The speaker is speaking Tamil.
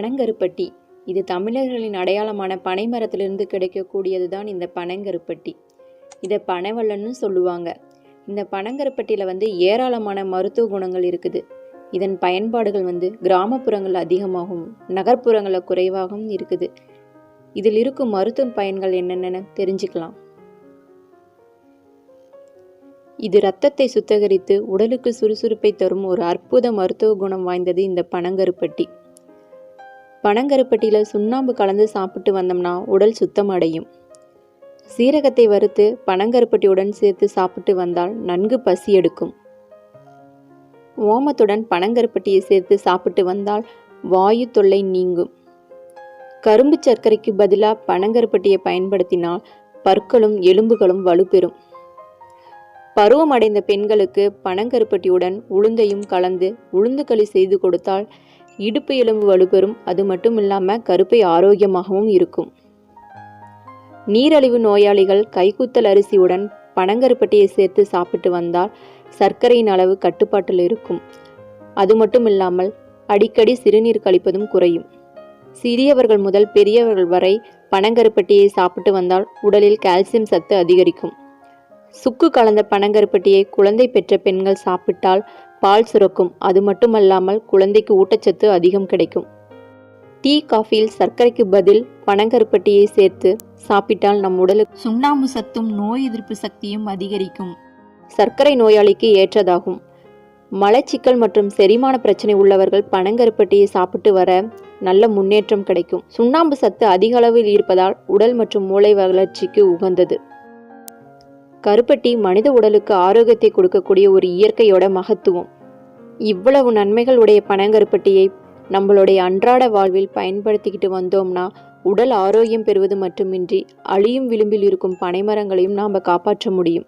பனங்கருப்பட்டி. இது தமிழர்களின் அடையாளமான பனை மரத்திலிருந்து கிடைக்கக்கூடியது தான் இந்த பனங்கருப்பட்டி. இதை பனைவெல்லம்னு சொல்லுவாங்க. இந்த பனங்கருப்பட்டியில் ஏராளமான மருத்துவ குணங்கள் இருக்குது. இதன் பயன்பாடுகள் கிராமப்புறங்கள் அதிகமாகவும் நகர்ப்புறங்களில் குறைவாகவும் இருக்குது. இதில் இருக்கும் மருத்துவ பயன்கள் என்னென்னு தெரிஞ்சுக்கலாம். இது இரத்தத்தை சுத்திகரித்து உடலுக்கு சுறுசுறுப்பை தரும் ஒரு அற்புத மருத்துவ குணம் வாய்ந்தது இந்த பனங்கருப்பட்டி. பனங்கருப்பட்டியில் சுண்ணாம்பு கலந்து சாப்பிட்டு வந்தோம்னா உடல் சுத்தம் அடையும். சீரகத்தை வறுத்து பனங்கருப்பட்டியுடன் சேர்த்து சாப்பிட்டு வந்தால் நன்கு பசி எடுக்கும். ஓமத்துடன் பனங்கருப்பட்டியை சேர்த்து சாப்பிட்டு வந்தால் வாயு தொல்லை நீங்கும். கரும்பு சர்க்கரைக்கு பதிலாக பனங்கருப்பட்டியை பயன்படுத்தினால் பற்களும் எலும்புகளும் வலுப்பெறும். பருவம் அடைந்த பெண்களுக்கு பனங்கருப்பட்டியுடன் உளுந்தையும் கலந்து உளுந்து களி செய்து கொடுத்தால் இடுப்பு எலும்பு வலுப்பெறும். அது மட்டும் இல்லாமல் கருப்பை ஆரோக்கியமாகவும் இருக்கும். நீரழிவு நோயாளிகள் கைக்குத்தல் அரிசியுடன் பனங்கருப்பட்டியை சேர்த்து சாப்பிட்டு வந்தால் சர்க்கரையின் அளவு கட்டுப்பாட்டில் இருக்கும். அது மட்டும் இல்லாமல் அடிக்கடி சிறுநீர் கழிப்பதும் குறையும். சிறியவர்கள் முதல் பெரியவர்கள் வரை பனங்கருப்பட்டியை சாப்பிட்டு வந்தால் உடலில் கால்சியம் சத்து அதிகரிக்கும். சுக்கு கலந்த பனங்கருப்பட்டியை குழந்தை பெற்ற பெண்கள் சாப்பிட்டால் பால் சுரக்கும். அது மட்டுமல்லாமல் குழந்தைக்கு ஊட்டச்சத்து அதிகம் கிடைக்கும். டீ காஃபியில் சர்க்கரைக்கு பதில் பனங்கருப்பட்டியை சேர்த்து சாப்பிட்டால் நம் உடலுக்கு சுண்ணாம்பு சத்தும் நோய் எதிர்ப்பு சக்தியும் அதிகரிக்கும். சர்க்கரை நோயாளிக்கு ஏற்றதாகும். மலச்சிக்கல் மற்றும் செரிமான பிரச்சனை உள்ளவர்கள் பனங்கருப்பட்டியை சாப்பிட்டு வர நல்ல முன்னேற்றம் கிடைக்கும். சுண்ணாம்பு சத்து அதிக அளவில் இருப்பதால் உடல் மற்றும் மூளை வளர்ச்சிக்கு உகந்தது. கருப்பட்டி மனித உடலுக்கு ஆரோக்கியத்தை கொடுக்கக்கூடிய ஒரு இயற்கையோட மகத்துவம். இவ்வளவு நன்மைகள் உடைய பனங்கருப்பட்டியை நம்மளுடைய அன்றாட வாழ்வில் பயன்படுத்திக்கிட்டு வந்தோம்னா உடல் ஆரோக்கியம் பெறுவது மட்டுமின்றி அழியும் விளிம்பில் இருக்கும் பனைமரங்களையும் நாம் காப்பாற்ற முடியும்.